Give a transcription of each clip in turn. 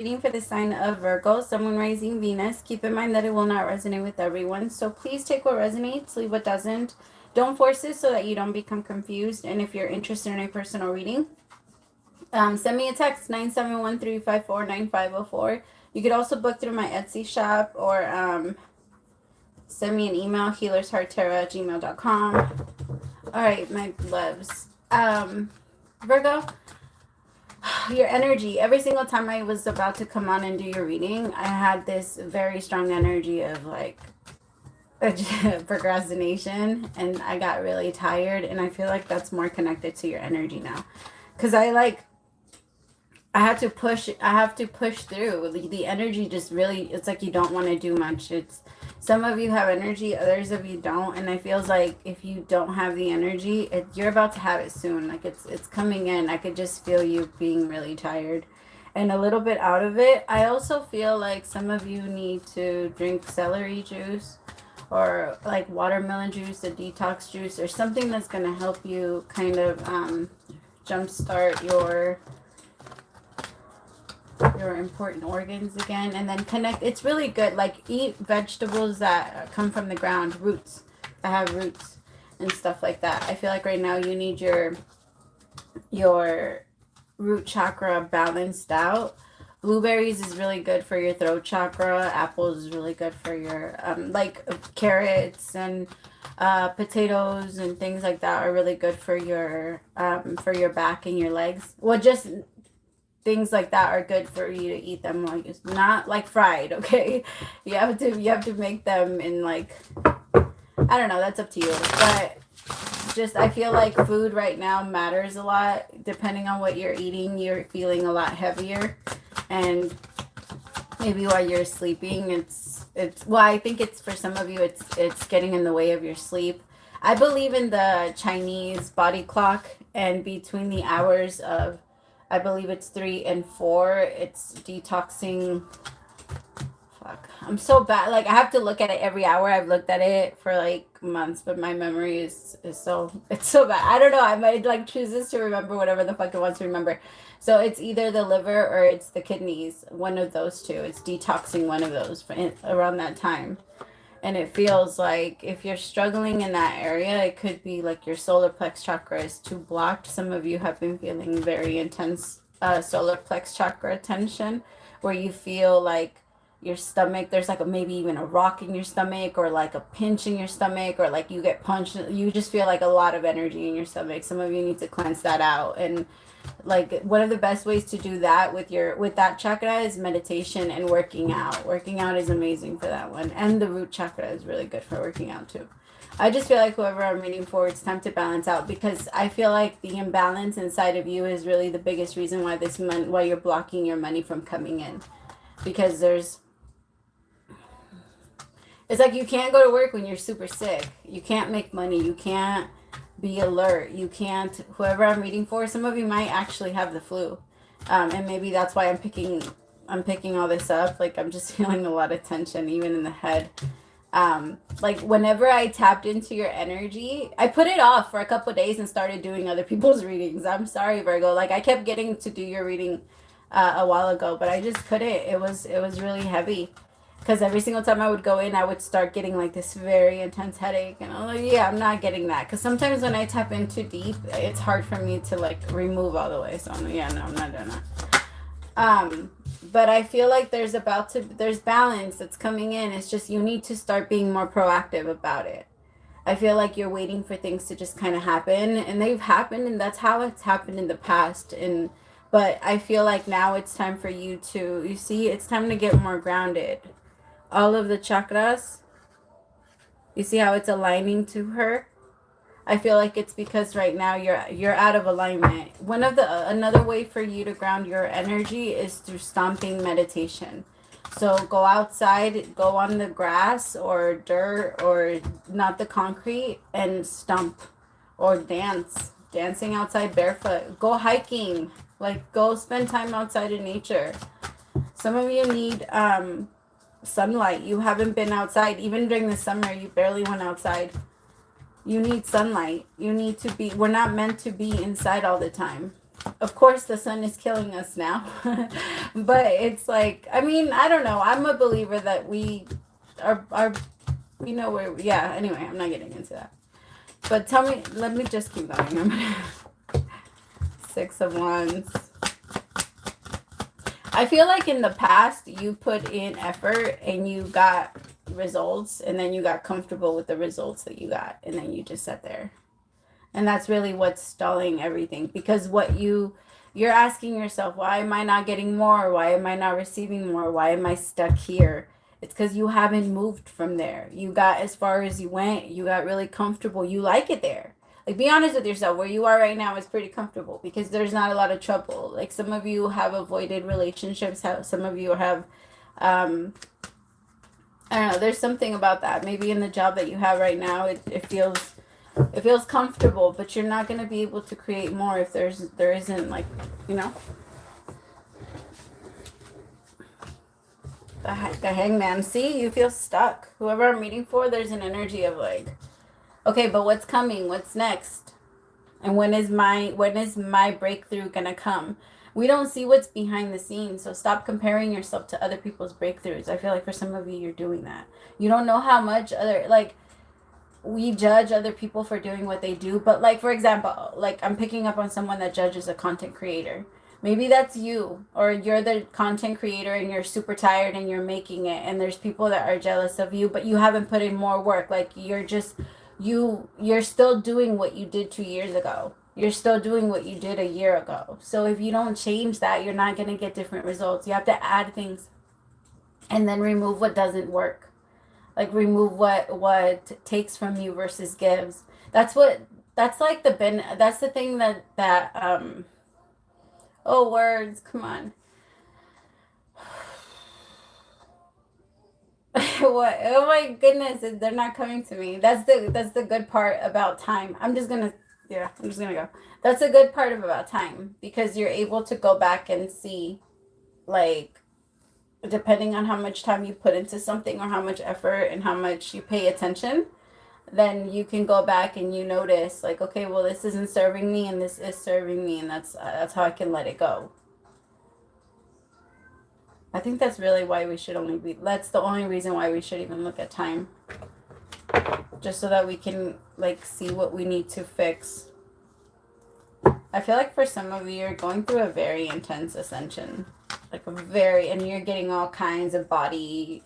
Reading for the sign of Virgo, Sun, Moon, Rising, Venus. Keep in mind that it will not resonate with everyone, so please take what resonates, leave what doesn't. Don't force it so that you don't become confused. And if you're interested in a personal reading, send me a text, 971-354-9504. You could also book through my Etsy shop or send me an email, HealersHeartTarot@gmail.com. All right, my loves. Virgo, your energy. Every single time I was about to come on and do your reading, I had this very strong energy of like procrastination, and I got really tired, and I feel like that's more connected to your energy now. Because I have to push through. The energy just really, it's like you don't want to do much. It's some of you have energy, others of you don't, and it feels like if you don't have the energy, you're about to have it soon. Like it's coming in. I could just feel you being really tired and a little bit out of it. I also feel like some of you need to drink celery juice or like watermelon juice, a detox juice, or something that's going to help you kind of jumpstart your important organs again, and then connect. It's really good. Like eat vegetables that come from the ground, roots that have roots and stuff like that. I feel like right now you need your root chakra balanced out. Blueberries is really good for your throat chakra. Apples is really good for your like carrots and potatoes and things like that are really good for your back and your legs. Well, just things like that are good for you to eat them, like it's not like fried, okay? You have to make them in like, I don't know, that's up to you. But just I feel like food right now matters a lot. Depending on what you're eating, you're feeling a lot heavier, and maybe while you're sleeping, it's well, I think it's for some of you it's getting in the way of your sleep. I believe in the Chinese body clock, and between the hours of, I believe it's 3 and 4, it's detoxing. Fuck, I'm so bad. Like I have to look at it every hour. I've looked at it for like months, but my memory is so, it's so bad. I don't know. I might like chooses to remember whatever the fuck it wants to remember. So it's either the liver or it's the kidneys. One of those two. It's detoxing one of those around that time. And it feels like if you're struggling in that area, it could be like your solar plex chakra is too blocked. Some of you have been feeling very intense solar plex chakra tension, where you feel like your stomach, there's like maybe even a rock in your stomach, or like a pinch in your stomach, or like you get punched. You just feel like a lot of energy in your stomach. Some of you need to cleanse that out. And like one of the best ways to do that with that chakra is meditation and working out. Working out is amazing for that one, and the root chakra is really good for working out too. I just feel like whoever I'm reading for, it's time to balance out, because I feel like the imbalance inside of you is really the biggest reason why why you're blocking your money from coming in. Because it's like you can't go to work when you're super sick. You can't make money. You can't be alert. You can't, whoever I'm reading for, some of you might actually have the flu. And maybe that's why I'm picking all this up. Like I'm just feeling a lot of tension, even in the head. Like whenever I tapped into your energy, I put it off for a couple of days and started doing other people's readings. I'm sorry, Virgo. Like I kept getting to do your reading a while ago, but I just couldn't. It was really heavy. Because every single time I would go in, I would start getting like this very intense headache. And I'm like, yeah, I'm not getting that. Because sometimes when I tap in too deep, it's hard for me to like remove all the way. So I'm like, yeah, no, I'm not doing that. But I feel like there's balance that's coming in. It's just you need to start being more proactive about it. I feel like you're waiting for things to just kind of happen. And they've happened, and that's how it's happened in the past. But I feel like now it's time for you to, you see, it's time to get more grounded. All of the chakras, you see how it's aligning to her? I feel like it's because right now you're out of alignment. Another way for you to ground your energy is through stomping meditation. So go outside, go on the grass or dirt or not the concrete, and stomp or dancing outside barefoot. Go hiking, like go spend time outside in nature. Some of you need sunlight. You haven't been outside. Even during the summer, you barely went outside. You need sunlight. You need to be, we're not meant to be inside all the time. of course the sun is killing us now. But it's like, I mean, I don't know. I'm a believer that we are you know where, yeah, anyway, I'm not getting into that. But tell me, let me just keep going. I'm gonna Six of Wands. I feel like in the past you put in effort and you got results, and then you got comfortable with the results that you got, and then you just sat there. And that's really what's stalling everything, because you're asking yourself, why am I not getting more? Why am I not receiving more? Why am I stuck here? It's because you haven't moved from there. You got as far as you went. You got really comfortable. You like it there. Like, be honest with yourself. Where you are right now is pretty comfortable because there's not a lot of trouble. Like, some of you have avoided relationships. Some of you have, I don't know. There's something about that. Maybe in the job that you have right now, it feels comfortable, but you're not going to be able to create more if there isn't, like, you know, the Hangman. See, you feel stuck. Whoever I'm meeting for, there's an energy of like, okay, but what's coming? What's next? And when is my breakthrough gonna come? We don't see what's behind the scenes, so stop comparing yourself to other people's breakthroughs. I feel like for some of you, you're doing that. You don't know how much we judge other people for doing what they do, but like, for example, like, I'm picking up on someone that judges a content creator. Maybe that's you, or you're the content creator and you're super tired and you're making it, and there's people that are jealous of you, but you haven't put in more work. Like, you're still doing what you did 2 years ago. You're still doing what you did a year ago. So if you don't change that, you're not going to get different results. You have to add things and then remove what doesn't work. Like, remove what takes from you versus gives. That's the thing that oh, words, come on. What? Oh my goodness, they're not coming to me. That's the good part about time. I'm just gonna go. That's a good part about time, because you're able to go back and see, like, depending on how much time you put into something or how much effort and how much you pay attention, then you can go back and you notice, like, okay, well, this isn't serving me and this is serving me, and that's how I can let it go. I think that's really why that's the only reason why we should even look at time. Just so that we can, like, see what we need to fix. I feel like for some of you, you're going through a very intense ascension. Like, and you're getting all kinds of body,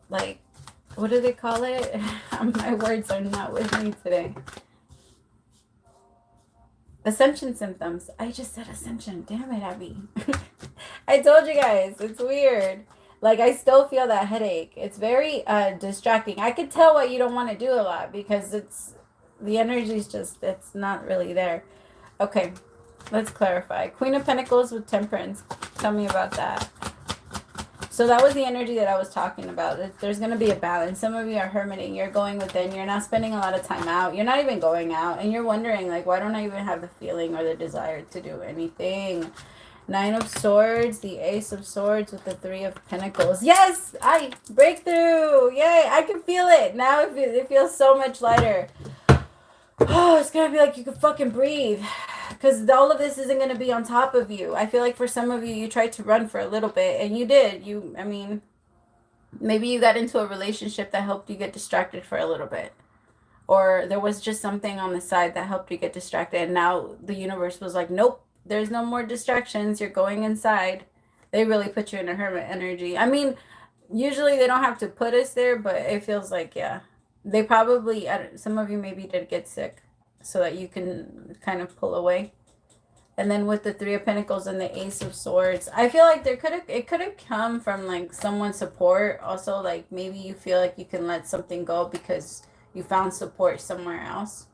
like, what do they call it? My words are not with me today. Ascension symptoms. I just said ascension. Damn it, Abby. I told you guys. It's weird. Like, I still feel that headache. It's very distracting. I could tell what you don't want to do a lot, because the energy's just, it's not really there. Okay, let's clarify. Queen of Pentacles with Temperance. Tell me about that. So that was the energy that I was talking about. There's going to be a balance. Some of you are hermiting. You're going within. You're not spending a lot of time out. You're not even going out. And you're wondering, like, why don't I even have the feeling or the desire to do anything? Nine of Swords, the Ace of Swords with the Three of Pentacles. Yes! Breakthrough! Yay! I can feel it. Now it feels so much lighter. Oh, it's going to be like you can fucking breathe. Because all of this isn't going to be on top of you. I feel like for some of you, you tried to run for a little bit, and you did. I mean, maybe you got into a relationship that helped you get distracted for a little bit. Or there was just something on the side that helped you get distracted, and now the universe was like, nope, there's no more distractions. You're going inside. They really put you in a hermit energy. I mean, usually they don't have to put us there, but it feels like, yeah. They probably, some of you maybe did get sick, so that you can kind of pull away. And then with the Three of Pentacles and the Ace of Swords, I feel like it could have come from, like, someone's support. Also, like, maybe you feel like you can let something go because you found support somewhere else.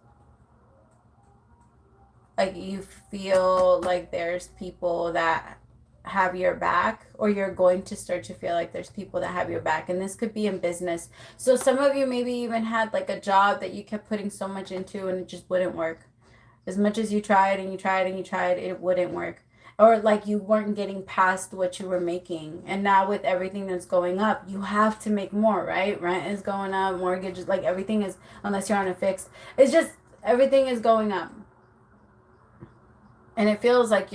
Like, you feel like there's people that have your back, or you're going to start to feel like there's people that have your back, and this could be in business. So some of you maybe even had, like, a job that you kept putting so much into and it just wouldn't work. As much as you tried and you tried and you tried, it wouldn't work. Or, like, you weren't getting past what you were making, and now with everything that's going up, you have to make more, right? Rent is going up, mortgages, like, everything is, unless you're on a fixed, it's just everything is going up. And it feels like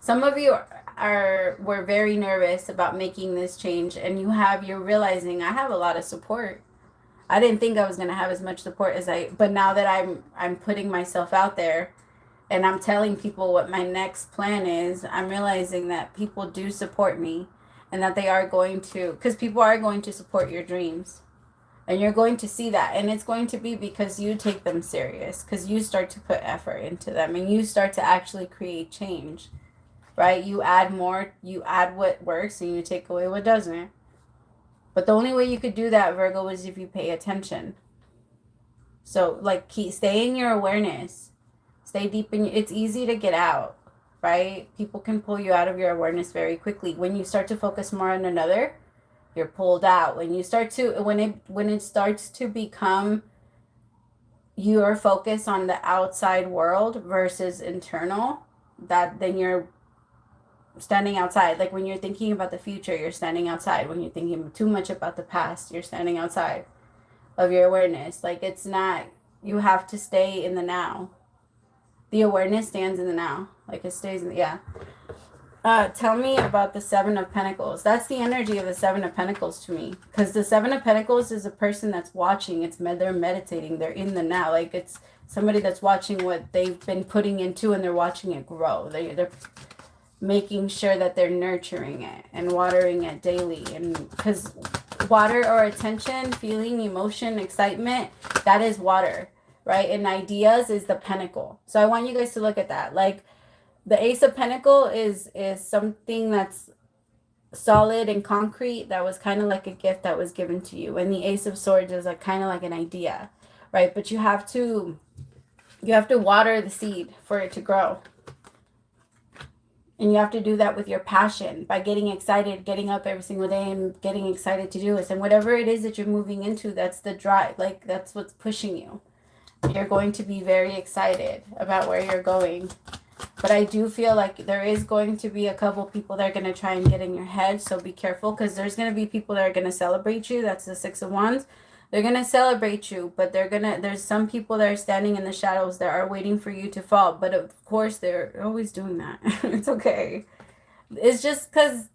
some of you were very nervous about making this change, and you're realizing I have a lot of support. I didn't think I was going to have as much support but now that I'm putting myself out there and I'm telling people what my next plan is, I'm realizing that people do support me, and that they are going to, because people are going to support your dreams. And you're going to see that. And it's going to be because you take them serious, because you start to put effort into them, and you start to actually create change, right? You add what works, and you take away what doesn't. But the only way you could do that, Virgo, is if you pay attention. So, like, stay in your awareness. Stay deep it's easy to get out, right? People can pull you out of your awareness very quickly. When you start to focus more on another, you're pulled out. When it starts to become your focus on the outside world versus internal, then you're standing outside. Like when you're thinking about the future, you're standing outside. When you're thinking too much about the past, you're standing outside of your awareness. Like you have to stay in the now. The awareness stands in the now. Like it stays in yeah. Tell me about the Seven of Pentacles. That's the energy of the Seven of Pentacles to me. Because the Seven of Pentacles is a person that's watching. They're meditating. They're in the now. Like it's somebody that's watching what they've been putting into, and they're watching it grow. They're making sure that they're nurturing it and watering it daily. And because water or attention, feeling, emotion, excitement, that is water, right? And ideas is the pentacle. So I want you guys to look at that. Like, the Ace of Pentacles is something that's solid and concrete, that was kind of like a gift that was given to you. And the Ace of Swords is like kind of like an idea, right? But you have to water the seed for it to grow. And you have to do that with your passion, by getting excited, getting up every single day and getting excited to do this. And whatever it is that you're moving into, that's the drive. Like that's what's pushing you. You're going to be very excited about where you're going. But I do feel like there is going to be a couple people that are going to try and get in your head. So be careful, because there's going to be people that are going to celebrate you. That's the Six of Wands. They're going to celebrate you, but there's some people that are standing in the shadows that are waiting for you to fall. But of course, they're always doing that. It's okay. It's just because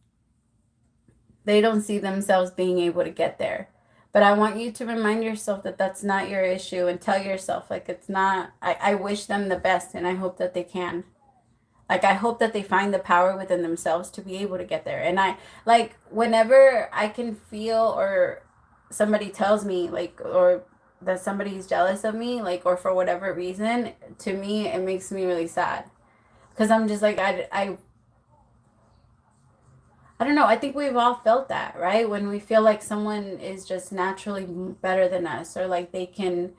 they don't see themselves being able to get there. But I want you to remind yourself that that's not your issue, and tell yourself, like, it's not, I wish them the best, and I hope that they can. Like, I hope that they find the power within themselves to be able to get there. And whenever I can feel, or somebody tells me, like, or that somebody's jealous of me, like, or for whatever reason, to me, it makes me really sad. Because I'm just like, I don't know. I think we've all felt that, right? When we feel like someone is just naturally better than us, or like they can,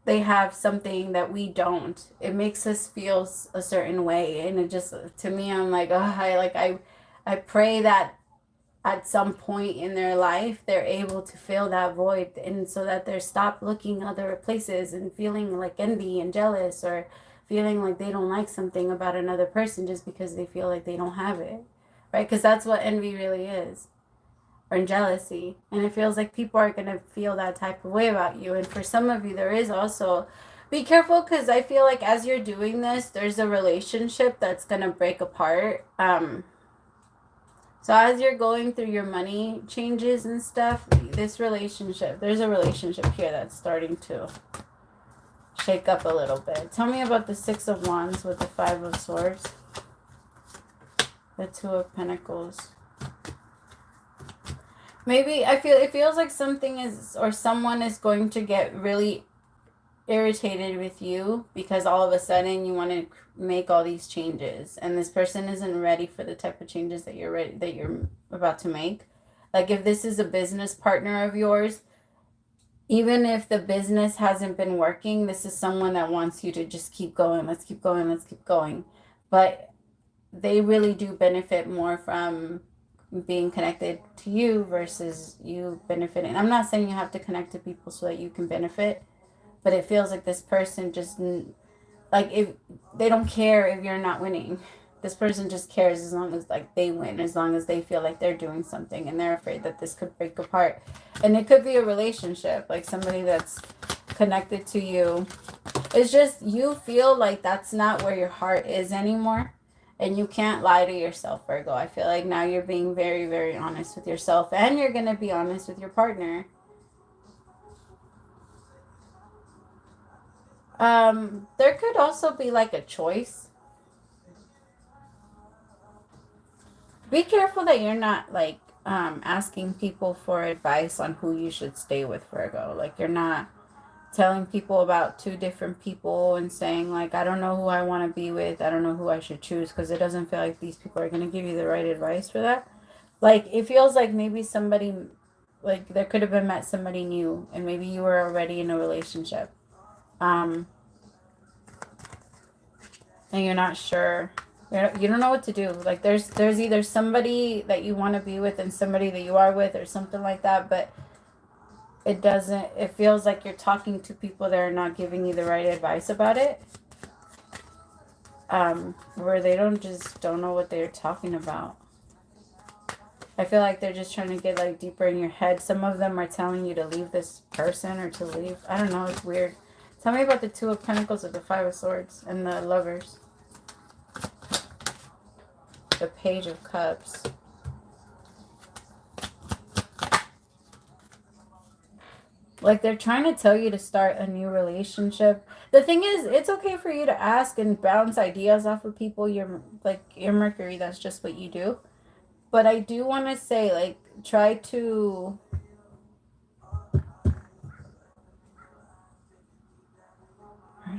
they have something that we don't. It makes us feel a certain way, and it just, to me, I'm like, oh, I pray that at some point in their life they're able to fill that void, and so that they're stop looking other places and feeling like envy and jealous, or feeling like they don't like something about another person just because they feel like they don't have it. Right? Because that's what envy really is, or jealousy. And it feels like people are going to feel that type of way about you. And for some of you, there is also, be careful, because I feel like as you're doing this, there's a relationship that's going to break apart. So as you're going through your money changes and stuff, there's a relationship here that's starting to shake up a little bit. Tell me about the Six of Wands with the Five of Swords. The Two of Pentacles. Maybe it feels like someone is going to get really irritated with you, because all of a sudden you want to make all these changes, and this person isn't ready for the type of changes that you're about to make. Like, if this is a business partner of yours, even if the business hasn't been working, this is someone that wants you to just keep going. Let's keep going. Let's keep going. But they really do benefit more from being connected to you versus you benefiting. I'm not saying you have to connect to people so that you can benefit, but it feels like this person just, like, if they don't care if you're not winning. This person just cares as long as, like, they win, as long as they feel like they're doing something, and they're afraid that this could break apart. And it could be a relationship, like somebody that's connected to you. It's just you feel like that's not where your heart is anymore. And you can't lie to yourself, Virgo. I feel like now you're being very, very honest with yourself. And you're going to be honest with your partner. There could also be like a choice. Be careful that you're not like asking people for advice on who you should stay with, Virgo. Like you're not telling people about two different people and saying like, I don't know who I want to be with. I don't know who I should choose, because it doesn't feel like these people are going to give you the right advice for that. Like it feels like maybe somebody, like there could have been met somebody new and maybe you were already in a relationship. And you're not sure. You don't know what to do. Like there's either somebody that you want to be with and somebody that you are with or something like that, but it feels like you're talking to people that are not giving you the right advice about it. Where they don't know what they're talking about. I feel like they're just trying to get like deeper in your head. Some of them are telling you to leave this person or to leave. I don't know, it's weird. Tell me about the Two of Pentacles with the Five of Swords and the Lovers. The Page of Cups. Like they're trying to tell you to start a new relationship. The thing is, it's okay for you to ask and bounce ideas off of people. You're like your Mercury, that's just what you do. But I do want to say, like, try to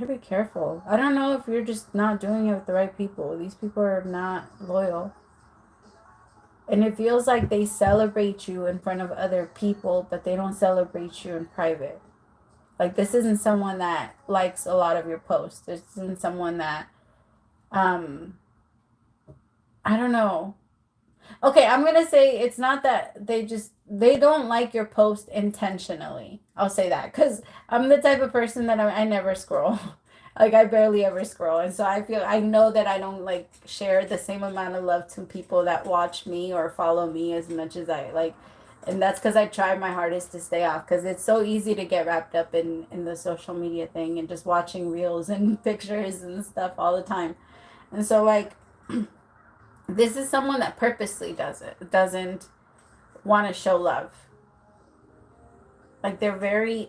be careful. I don't know if you're just not doing it with the right people. These people are not loyal. And it feels like they celebrate you in front of other people, but they don't celebrate you in private. Like, this isn't someone that likes a lot of your posts. This isn't someone that, I don't know. Okay, I'm going to say it's not that they don't like your post intentionally. I'll say that because I'm the type of person that I never scroll. Like I barely ever scroll. And so I know that I don't like share the same amount of love to people that watch me or follow me as much as I like. And that's because I try my hardest to stay off, because it's so easy to get wrapped up in the social media thing and just watching reels and pictures and stuff all the time. And so like, this is someone that purposely doesn't want to show love. Like they're very,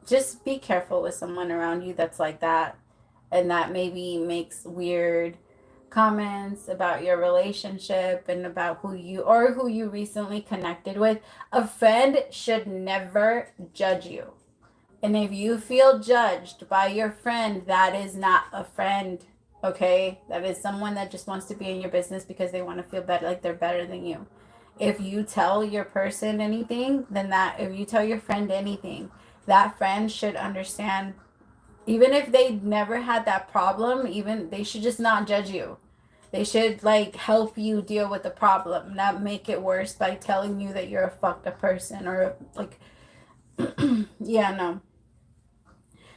just be careful with someone around you that's like that, and that maybe makes weird comments about your relationship and about who you recently connected with. A friend should never judge you. And if you feel judged by your friend, that is not a friend. Okay? That is someone that just wants to be in your business because they want to feel better, like they're better than you. If you tell your person anything, if you tell your friend anything, that friend should understand. Even if they never had that problem, even they should just not judge you. They should like help you deal with the problem, not make it worse by telling you that you're a fucked up person or like, yeah, no.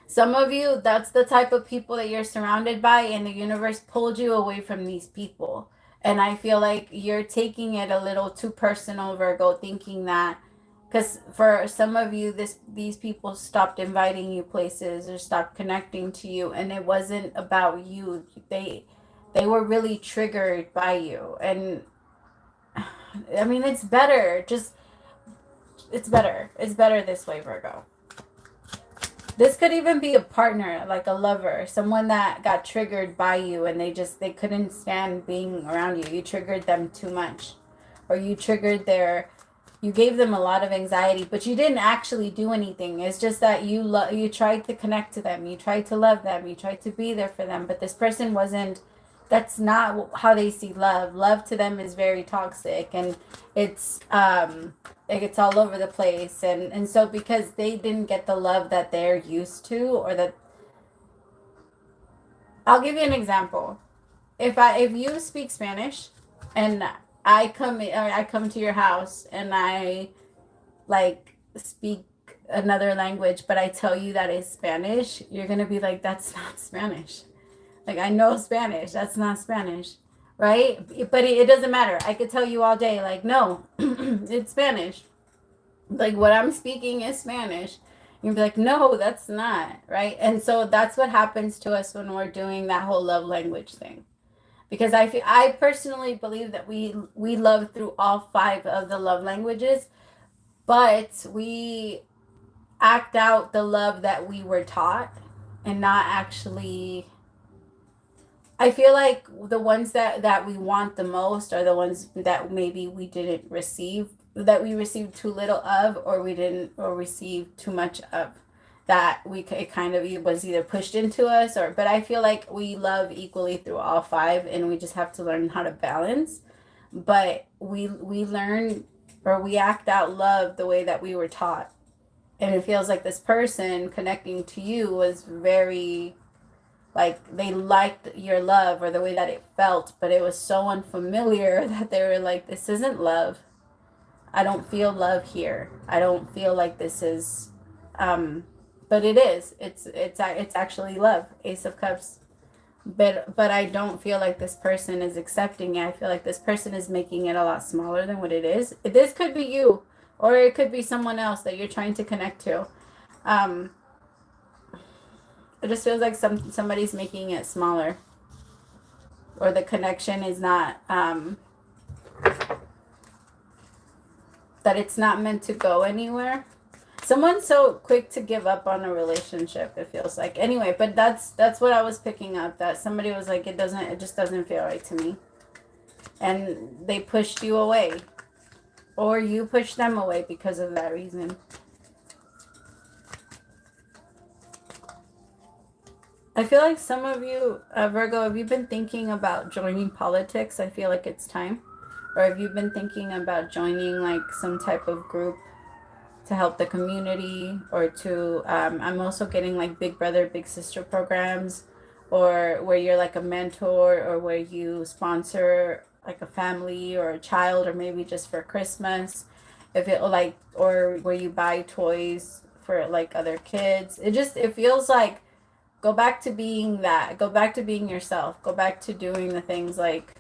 Some of you, that's the type of people that you're surrounded by, and the universe pulled you away from these people. And I feel like you're taking it a little too personal, Virgo, thinking that because for some of you, these people stopped inviting you places or stopped connecting to you, and it wasn't about you. They were really triggered by you. And I mean, it's better. It's better. It's better this way, Virgo. This could even be a partner, like a lover, someone that got triggered by you and they couldn't stand being around you. You triggered them too much. Or you gave them a lot of anxiety, but you didn't actually do anything. It's just that you tried to connect to them. You tried to love them. You tried to be there for them. But this person that's not how they see love. Love to them is very toxic, and it's all over the place. And so because they didn't get the love that they're used to, or that, I'll give you an example. If you speak Spanish and I come to your house and I like speak another language, but I tell you that it's Spanish, you're going to be like, that's not Spanish. Like, I know Spanish. That's not Spanish. Right? But it doesn't matter. I could tell you all day, like, no, it's Spanish. Like, what I'm speaking is Spanish. You'd be like, no, that's not, right? And so that's what happens to us when we're doing that whole love language thing. Because I personally believe that we love through all five of the love languages, but we act out the love that we were taught and not actually. I feel like the ones that we want the most are the ones that maybe we didn't receive, that we received too little of, or we didn't, or receive too much of, that we it kind of was either pushed into us, or, but I feel like we love equally through all five, and we just have to learn how to balance. But we learn, or we act out love the way that we were taught, and it feels like this person connecting to you was very, like, they liked your love or the way that it felt, but it was so unfamiliar that they were like, this isn't love. I don't feel love here. I don't feel like this is, but it is. It's actually love. Ace of Cups. But I don't feel like this person is accepting it. I feel like this person is making it a lot smaller than what it is. This could be you, or it could be someone else that you're trying to connect to. Um, it just feels like somebody's making it smaller, or the connection is not, that it's not meant to go anywhere. Someone's so quick to give up on a relationship, it feels like. Anyway, but that's what I was picking up, that somebody was like, it just doesn't feel right to me. And they pushed you away, or you pushed them away because of that reason. I feel like some of you, Virgo, have you been thinking about joining politics? I feel like it's time. Or have you been thinking about joining like some type of group to help the community, or to, I'm also getting like big brother, big sister programs, or where you're like a mentor, or where you sponsor like a family or a child, or maybe just for Christmas, if it like, or where you buy toys for like other kids. It feels like, go back to being that. Go back to being yourself. Go back to doing the things like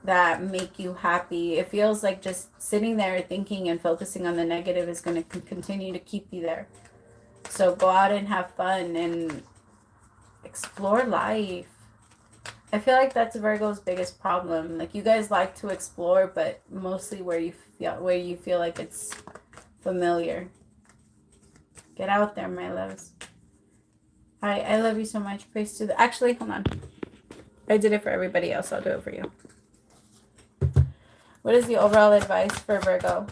that make you happy. It feels like just sitting there thinking and focusing on the negative is going to continue to keep you there. So go out and have fun and explore life. I feel like that's Virgo's biggest problem. Like, you guys like to explore, but mostly where you feel like it's familiar. Get out there, my loves. I love you so much. Praise to the... Actually, hold on. I did it for everybody else. I'll do it for you. What is the overall advice for Virgo?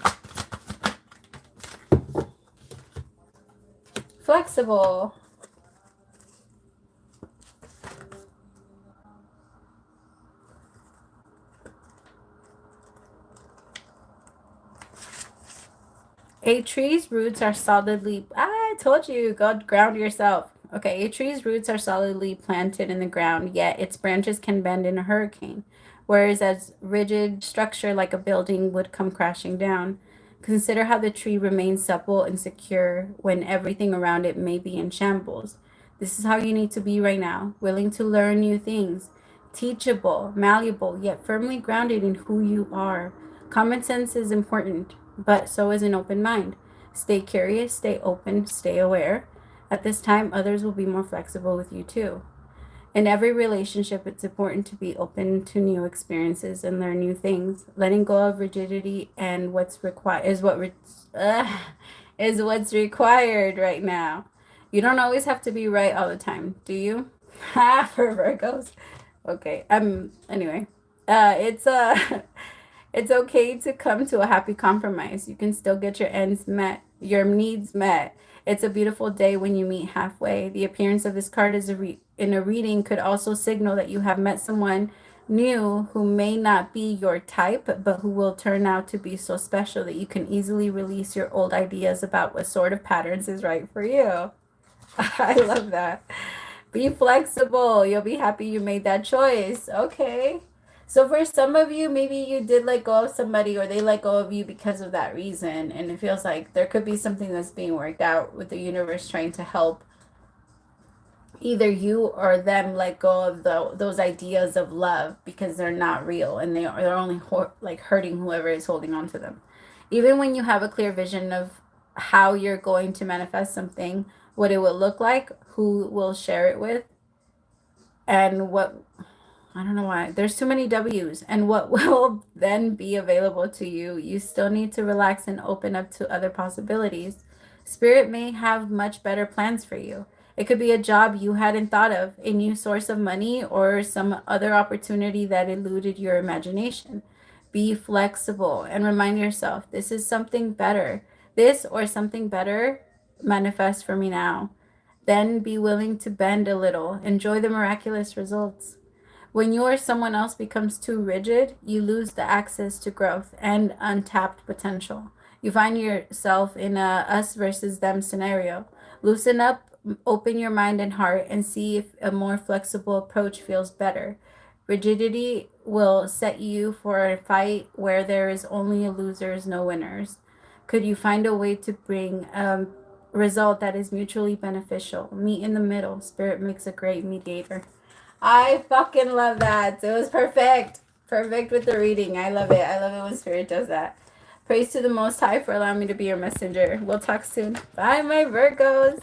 Flexible. A tree's roots are solidly... I told you, go ground yourself. Okay, a tree's roots are solidly planted in the ground, yet its branches can bend in a hurricane, whereas as rigid structure like a building would come crashing down. Consider how the tree remains supple and secure when everything around it may be in shambles. This is how you need to be right now, willing to learn new things, teachable, malleable, yet firmly grounded in who you are. Common sense is important, but so is an open mind. Stay curious, stay open, stay aware. At this time, others will be more flexible with you too. In every relationship, it's important to be open to new experiences and learn new things. Letting go of rigidity and what's required is what's required right now. You don't always have to be right all the time, do you? For Virgos. Okay. Anyway, it's it's okay to come to a happy compromise. You can still get your your needs met. It's a beautiful day when you meet halfway. The appearance of this card is in a reading could also signal that you have met someone new who may not be your type, but who will turn out to be so special that you can easily release your old ideas about what sort of patterns is right for you. I love that. Be flexible. You'll be happy you made that choice. Okay. So for some of you, maybe you did let go of somebody, or they let go of you because of that reason. And it feels like there could be something that's being worked out with the universe trying to help either you or them let go of those ideas of love, because they're not real, and they're only like hurting whoever is holding on to them. Even when you have a clear vision of how you're going to manifest something, what it will look like, who will share it with, and what, I don't know why. There's too many W's. And what will then be available to you? You still need to relax and open up to other possibilities. Spirit may have much better plans for you. It could be a job you hadn't thought of, a new source of money, or some other opportunity that eluded your imagination. Be flexible and remind yourself this is something better. This or something better manifest for me now. Then be willing to bend a little. Enjoy the miraculous results. When you or someone else becomes too rigid, you lose the access to growth and untapped potential. You find yourself in a us versus them scenario. Loosen up, open your mind and heart, and see if a more flexible approach feels better. Rigidity will set you for a fight where there is only losers, no winners. Could you find a way to bring a result that is mutually beneficial? Meet in the middle. Spirit makes a great mediator. I fucking love that. It was perfect. Perfect with the reading. I love it. I love it when Spirit does that. Praise to the Most High for allowing me to be your messenger. We'll talk soon. Bye, my Virgos.